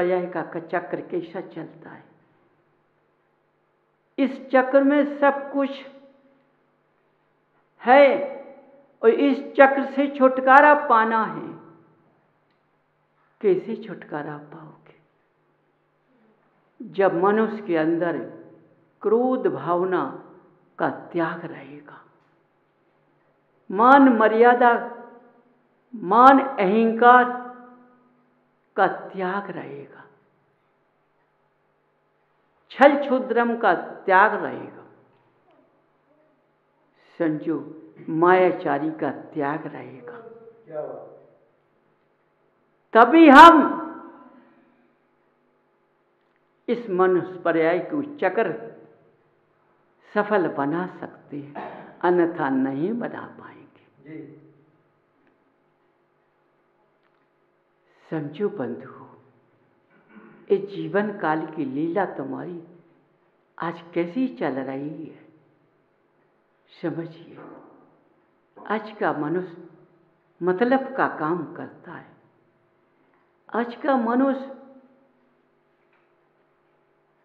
पर्याय का चक्र कैसा चलता है। इस चक्र में सब कुछ है और इस चक्र से छुटकारा पाना है। कैसे छुटकारा पाओगे? जब मनुष्य के अंदर क्रोध भावना का त्याग रहेगा, मान मर्यादा, मान अहंकार का त्याग रहेगा, छल छुद्रम का त्याग रहेगा, समझो मायाचारी का त्याग रहेगा, तभी हम इस मनुष्य पर्याय को चक्र सफल बना सकते हैं, अन्यथा नहीं बना पाएंगे। समझो बंधुओं, इस जीवन काल की लीला तुम्हारी आज कैसी चल रही है, समझिए। आज का मनुष्य मतलब का काम करता है। आज का मनुष्य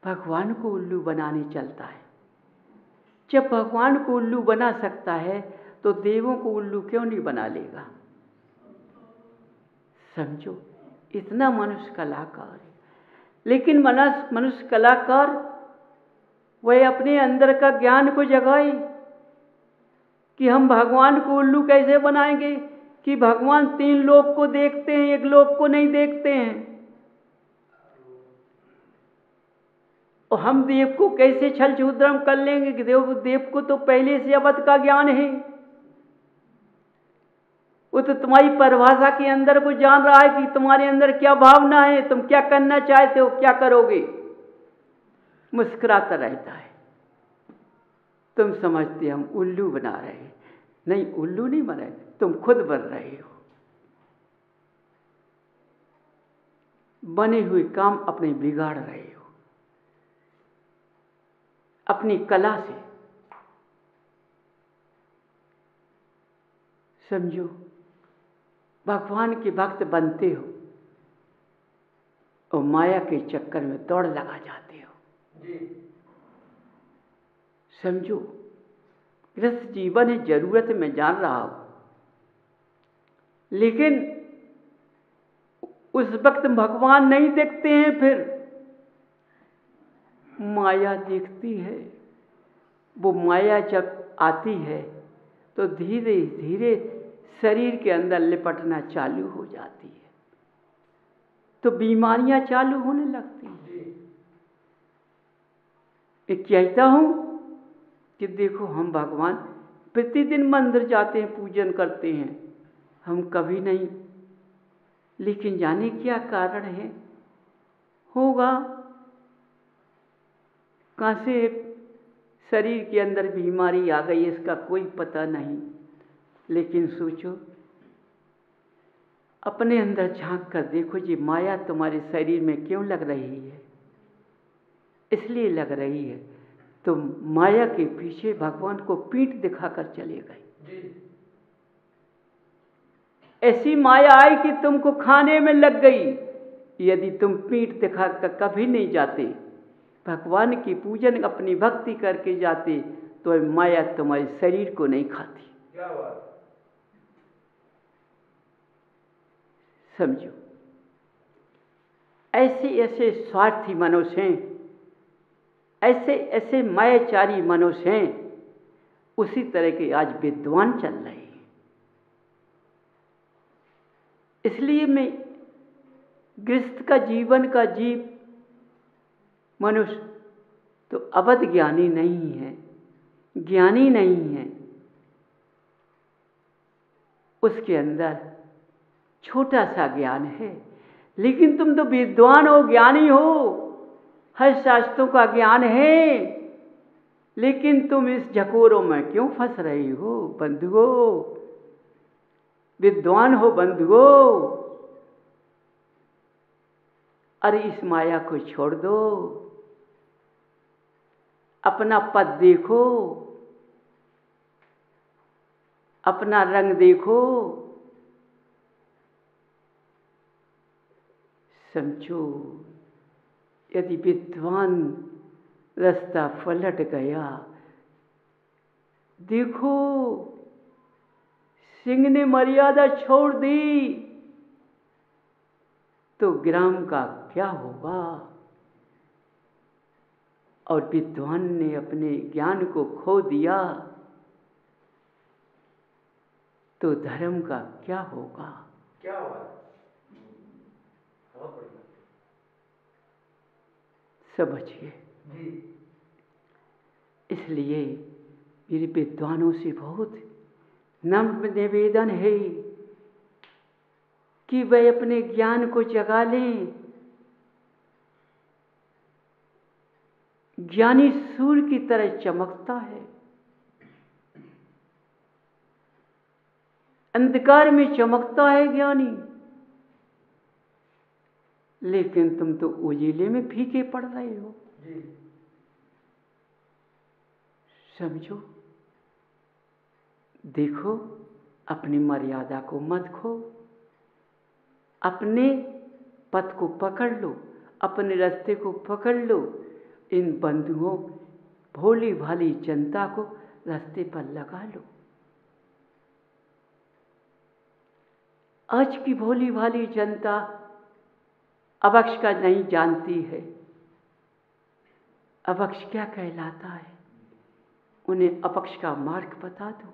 भगवान को उल्लू बनाने चलता है। जब भगवान को उल्लू बना सकता है तो देवों को उल्लू क्यों नहीं बना लेगा? समझो, इतना मनुष्य कलाकार है। लेकिन मनुष्य कलाकार वह अपने अंदर का ज्ञान को जगाए कि हम भगवान को उल्लू कैसे बनाएंगे कि भगवान 3 लोक को देखते हैं, 1 लोक को नहीं देखते हैं। और हम देव को कैसे छल छुद्रम कर लेंगे कि देव को तो पहले से अवध का ज्ञान है। वो तो तुम्हारी परिभाषा के अंदर को जान रहा है कि तुम्हारे अंदर क्या भावना है, तुम क्या करना चाहते हो, क्या करोगे। मुस्कुराता रहता है। तुम समझते हम उल्लू बना रहे हैं। नहीं, उल्लू नहीं बना, तुम खुद बन रहे हो। बने हुए काम अपने बिगाड़ रहे हो अपनी कला से। समझो, भगवान के भक्त बनते हो और माया के चक्कर में दौड़ लगा जाते हो जी। समझो, गृहस्थ जीवन है, जरूरत मैं जान रहा हूं, लेकिन उस वक्त भगवान नहीं देखते हैं, फिर माया देखती है। वो माया जब आती है तो धीरे धीरे शरीर के अंदर लिपटना चालू हो जाती है, तो बीमारियां चालू होने लगती हैं। मैं कहता हूं कि देखो, हम भगवान प्रतिदिन मंदिर जाते हैं, पूजन करते हैं, हम कभी नहीं, लेकिन जाने क्या कारण है, होगा कहां से शरीर के अंदर बीमारी आ गई, इसका कोई पता नहीं। लेकिन सोचो, अपने अंदर झांक कर देखो, ये माया तुम्हारे शरीर में क्यों लग रही है? इसलिए लग रही है तुम माया के पीछे भगवान को पीठ दिखाकर चले गए। ऐसी माया आई कि तुमको खाने में लग गई। यदि तुम पीठ दिखाकर कभी नहीं जाते, भगवान की पूजन अपनी भक्ति करके जाते, तो माया तुम्हारे शरीर को नहीं खाती। क्या बात? समझो, ऐसे ऐसे स्वार्थी मनुष्य हैं, ऐसे ऐसे मायाचारी मनुष्य हैं, उसी तरह के आज विद्वान चल रहे हैं। इसलिए मैं गृहस्थ का जीवन का जीव मनुष्य तो अवध ज्ञानी नहीं है, ज्ञानी नहीं है। उसके अंदर छोटा सा ज्ञान है, लेकिन तुम तो विद्वान हो, ज्ञानी हो, हर शास्त्रों का ज्ञान है, लेकिन तुम इस झकोरों में क्यों फंस रही हो बंधुओं? विद्वान हो बंधुओं, अरे इस माया को छोड़ दो, अपना पद देखो, अपना रंग देखो। समझो, यदि विद्वान रास्ता पलट गया, देखो सिंह ने मर्यादा छोड़ दी तो ग्राम का क्या होगा, और विद्वान ने अपने ज्ञान को खो दिया तो धर्म का क्या होगा। क्या होगा? समझिए। इसलिए मेरे विद्वानों से बहुत नम्र निवेदन है कि वे अपने ज्ञान को जगा लें। ज्ञानी सूर्य की तरह चमकता है, अंधकार में चमकता है ज्ञानी, लेकिन तुम तो उजिले में फीके पड़ रहे हो। समझो, देखो अपनी मर्यादा को मत खो, अपने पथ को पकड़ लो, अपने रास्ते को पकड़ लो। इन बंधुओं भोली भाली जनता को रास्ते पर लगा लो। आज की भोली भाली जनता अवक्ष का नहीं जानती है। अवक्ष क्या कहलाता है, उन्हें अपक्ष का मार्ग बता दो।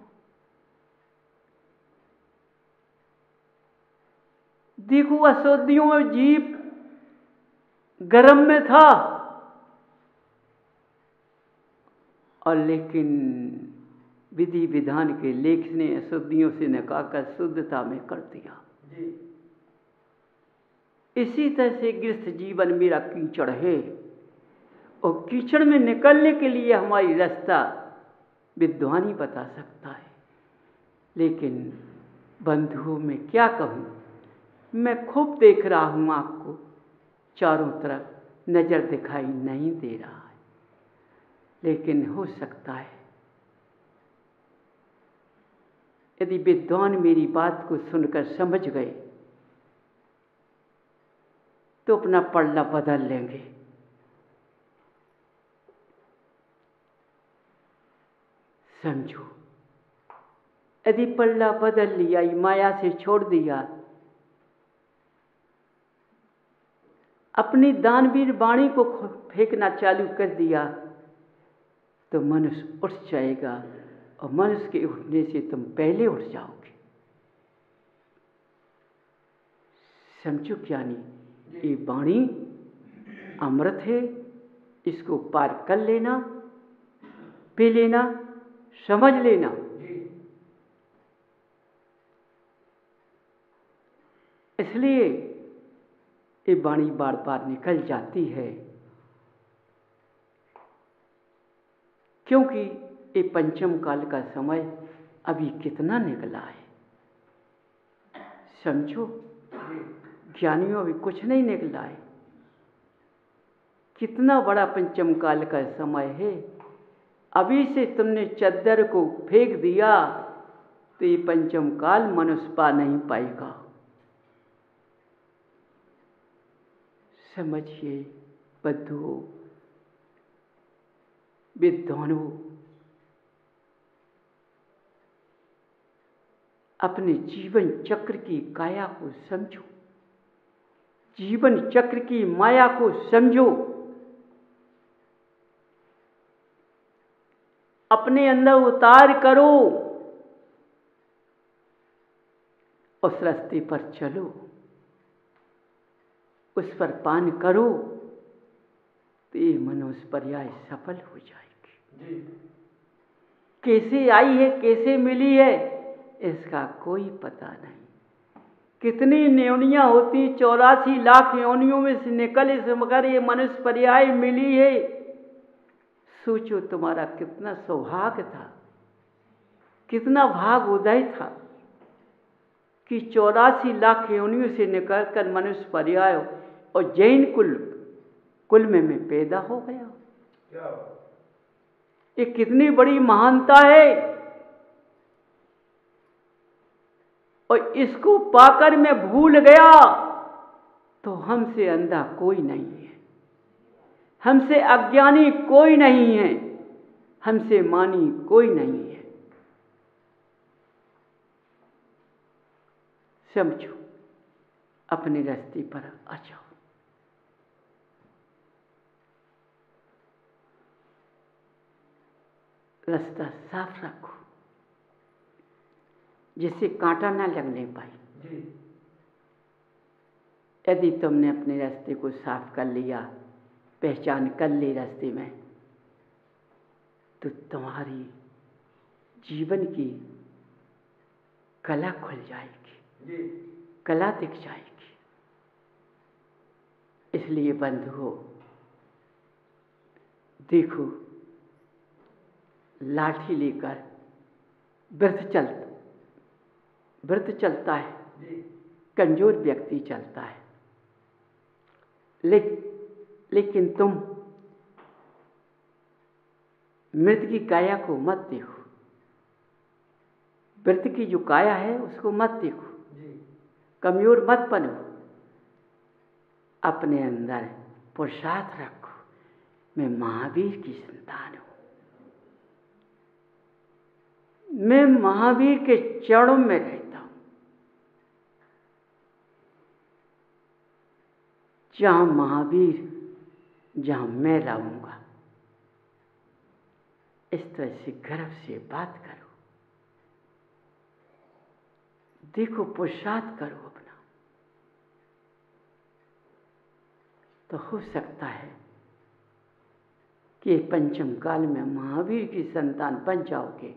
देखो, असोदियों में जीव गर्म में था, और लेकिन विधि विधान के लेख ने अशुद्धियों से निकालकर शुद्धता में कर दिया। इसी तरह से गृहस्थ जीवन मेरा कीचड़ है, और कीचड़ में निकलने के लिए हमारी रास्ता विद्वान ही बता सकता है। लेकिन बंधुओं में क्या कहूँ, मैं खूब देख रहा हूँ, आपको चारों तरफ नजर दिखाई नहीं दे रहा है, लेकिन हो सकता है यदि विद्वान मेरी बात को सुनकर समझ गए तो अपना पल्ला बदल लेंगे। समझो, यदि पल्ला बदल लिया, माया से छोड़ दिया, अपनी दानवीर वाणी को फेंकना चालू कर दिया, तो मनुष्य उठ जाएगा, और मनुष्य के उठने से तुम पहले उठ जाओगे। समझो क्या नहीं, ये वाणी अमृत है, इसको पार कर लेना, पी लेना, समझ लेना। इसलिए ये वाणी बार बार निकल जाती है, क्योंकि ये पंचम काल का समय अभी कितना निकला है। समझो, ज्ञानियों अभी कुछ नहीं निकला है, कितना बड़ा पंचम काल का समय है। अभी से तुमने चद्दर को फेंक दिया तो ये पंचम काल मनुष्य पा नहीं पाएगा। समझिए बंधुओं, विद्वानों, अपने जीवन चक्र की काया को समझो, जीवन चक्र की माया को समझो, अपने अंदर उतार करो, उस रास्ते पर चलो, उस पर पान करो, तो ये मनुष्य पर्याय सफल हो जाएगी। कैसे आई है, कैसे मिली है, इसका कोई पता नहीं। कितनी योनियां होती, 84 लाख योनियों में से निकल इस मगर ये मनुष्य पर्याय मिली है। सोचो तुम्हारा कितना सौभाग्य था, कितना भाग उदय था कि 84 लाख योनियों से निकलकर मनुष्य पर्याय और जैन कुल में मैं पैदा हो गया। ये कितनी बड़ी महानता है, और इसको पाकर मैं भूल गया तो हमसे अंधा कोई नहीं है, हमसे अज्ञानी कोई नहीं है, हमसे मानी कोई नहीं है। समझो, अपने रास्ते पर आ जाओ। रास्ता साफ रखो, जिससे कांटा ना लगने पाए। यदि तुमने अपने रास्ते को साफ कर लिया, पहचान कर ली रास्ते में, तो तुम्हारी जीवन की कला खुल जाएगी, कला दिख जाएगी। इसलिए बंधुओं, देखो, लाठी लेकर व्रत चलता है, कमजोर व्यक्ति चलता है, लेकिन तुम मृत की काया को मत देखो, व्रत की जो काया है उसको मत देखो, कमजोर मत बनो, अपने अंदर पुरुषार्थ रखो। मैं महावीर की संतान हूं, मैं महावीर के चरणों में रहता हूं। जहां महावीर, जहां मैं रहूंगा। इस तरह से गर्व से बात करो, देखो, पुरुषार्थ करो अपना, तो हो सकता है कि पंचम काल में महावीर की संतान बन जाओगे,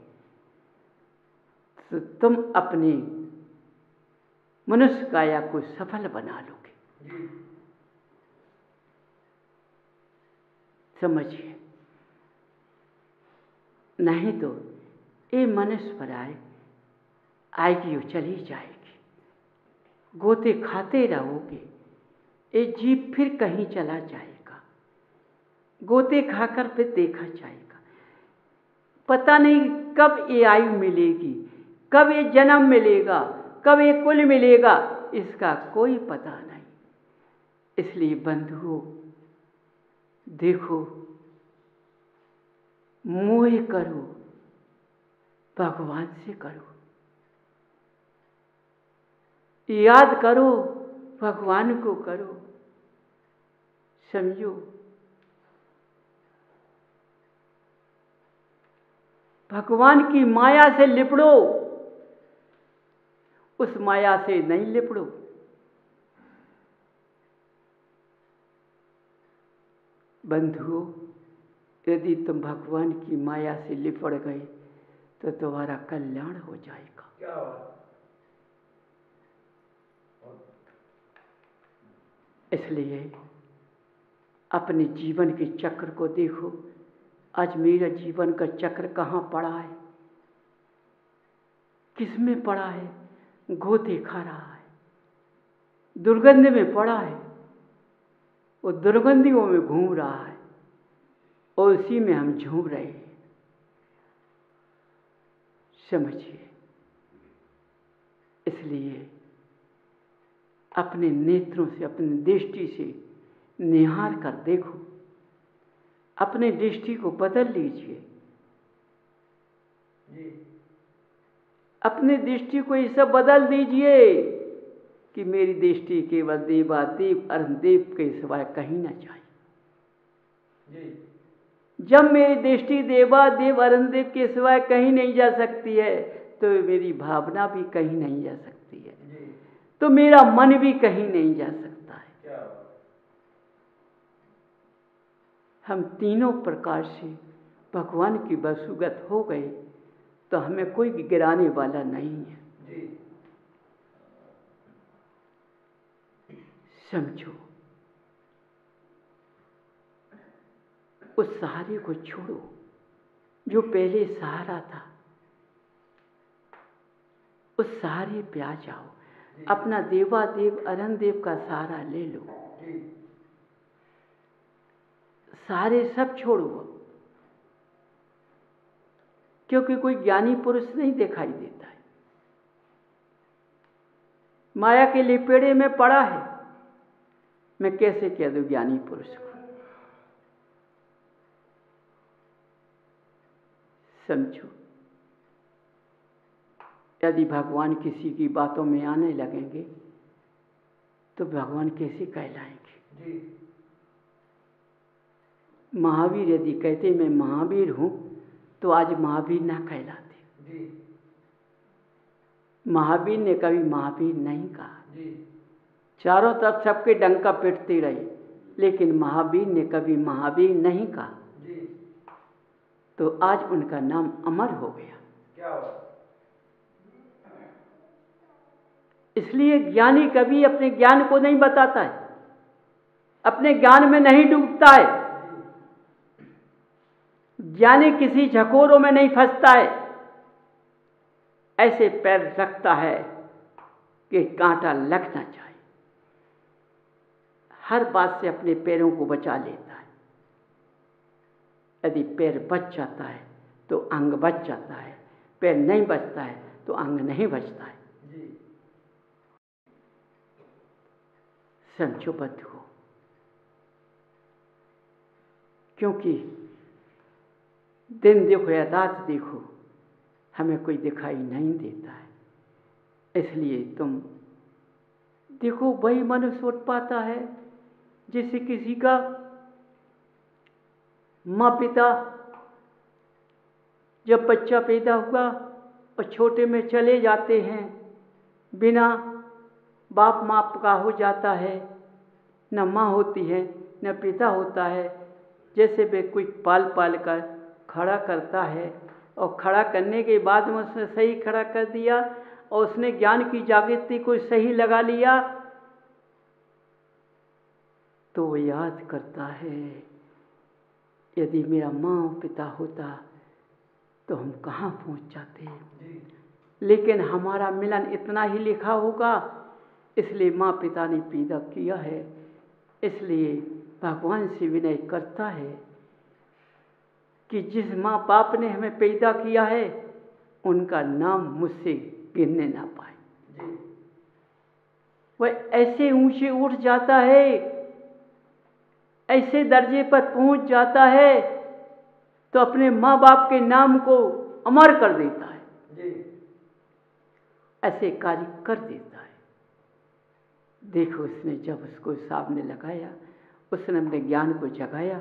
तो तुम अपनी मनुष्य काया को सफल बना लोगे। समझिए, नहीं तो ये मनुष्य पर आएगी और चली जाएगी, गोते खाते रहोगे, ये जीव फिर कहीं चला जाएगा, गोते खाकर फिर देखा जाएगा। पता नहीं कब ये आयु मिलेगी, कब ये जन्म मिलेगा, कब ये कुल मिलेगा, इसका कोई पता नहीं। इसलिए बंधुओं, देखो, मोह करो, भगवान से करो, याद करो, भगवान को करो। समझो, भगवान की माया से लिपड़ो, उस माया से नहीं लिपड़ो। बंधुओं, यदि तुम भगवान की माया से लिपड़ गए तो तुम्हारा कल्याण हो जाएगा। क्या बात? इसलिए अपने जीवन के चक्र को देखो। आज मेरा जीवन का चक्र कहाँ पड़ा है, किसमें पड़ा है? गोते खा रहा है, दुर्गंध में पड़ा है, वो दुर्गंधियों में घूम रहा है और उसी में हम झूम रहे हैं। समझिए, इसलिए अपने नेत्रों से, अपनी दृष्टि से निहार कर देखो, अपने दृष्टि को बदल लीजिए। अपने दृष्टि को ऐसा बदल दीजिए कि मेरी दृष्टि केवल देवादेव अरुणदेव के सिवाय कहीं ना जाए। जब मेरी दृष्टि देवादेव अरुणदेव के सिवाय कहीं नहीं जा सकती है, तो मेरी भावना भी कहीं नहीं जा सकती है, तो मेरा मन भी कहीं नहीं जा सकता है। हम तीनों प्रकार से भगवान की वशुगत हो गए तो हमें कोई गिराने वाला नहीं है। समझो, उस सहारे को छोड़ो जो पहले सहारा था, उस सहारे पे आ जाओ। अपना देवादेव अरुणदेव का सहारा ले लो, सहारे सब छोड़ो, क्योंकि कोई ज्ञानी पुरुष नहीं दिखाई देता है, माया के लिपेड़े में पड़ा है। मैं कैसे कह दूं ज्ञानी पुरुष को? समझो, यदि भगवान किसी की बातों में आने लगेंगे तो भगवान कैसे कहलाएंगे? महावीर यदि कहते मैं महावीर हूं तो आज महावीर ना कहलाते। महावीर ने कभी महावीर नहीं कहा। चारों तरफ सबके डंका पिटती रही, लेकिन महावीर ने कभी महावीर नहीं कहा। तो आज उनका नाम अमर हो गया। क्या हुआ? इसलिए ज्ञानी कभी अपने ज्ञान को नहीं बताता है, अपने ज्ञान में नहीं डूबता है। ज्ञानी किसी झकोरों में नहीं फंसता है, ऐसे पैर रखता है कि कांटा लगना चाहिए। हर बात से अपने पैरों को बचा लेता है। यदि पैर बच जाता है तो अंग बच जाता है, पैर नहीं बचता है तो अंग नहीं बचता है। समझो बंधुओं, क्योंकि दिन देखो या रात देखो हमें कोई दिखाई नहीं देता है, इसलिए तुम देखो वही मनुष्य उठ पाता है जिससे किसी का माँ पिता जब बच्चा पैदा हुआ और छोटे में चले जाते हैं, बिना बाप माप का हो जाता है, न माँ होती है न पिता होता है। जैसे वे कोई पाल पाल कर खड़ा करता है और खड़ा करने के बाद में उसने सही खड़ा कर दिया और उसने ज्ञान की जागृति को सही लगा लिया, तो वो याद करता है यदि मेरा माँ पिता होता तो हम कहाँ पहुँच जाते। लेकिन हमारा मिलन इतना ही लिखा होगा, इसलिए माँ पिता ने पैदा किया है, इसलिए भगवान से विनय करता है कि जिस माँ बाप ने हमें पैदा किया है उनका नाम मुझसे गिनने ना पाए। वह ऐसे ऊंचे उठ जाता है, ऐसे दर्जे पर पहुंच जाता है तो अपने माँ बाप के नाम को अमर कर देता है, ऐसे कार्य कर देता है। देखो उसने जब उसको सामने लगाया, उसने अपने ज्ञान को जगाया,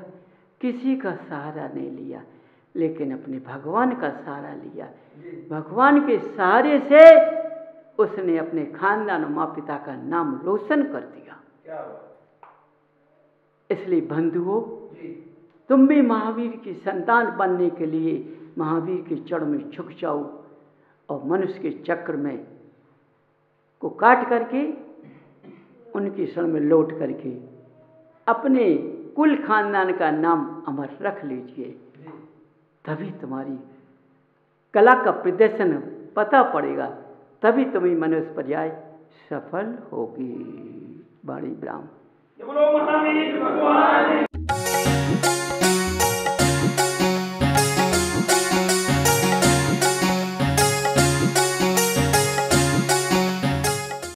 किसी का सहारा नहीं लिया लेकिन अपने भगवान का सहारा लिया। भगवान के सहारे से उसने अपने खानदान और माँ पिता का नाम रोशन कर दिया। इसलिए बंधुओं, तुम भी महावीर की संतान बनने के लिए महावीर के चरण में झुक जाओ और मनुष्य के चक्र में को काट करके उनकी शरण में लौट करके अपने कुल खानदान का नाम अमर रख लीजिए। तभी तुम्हारी कला का प्रदर्शन पता पड़ेगा, तभी तुम्हें मनुष्य पर्याय सफल होगी। बाड़ी ब्राह्मण।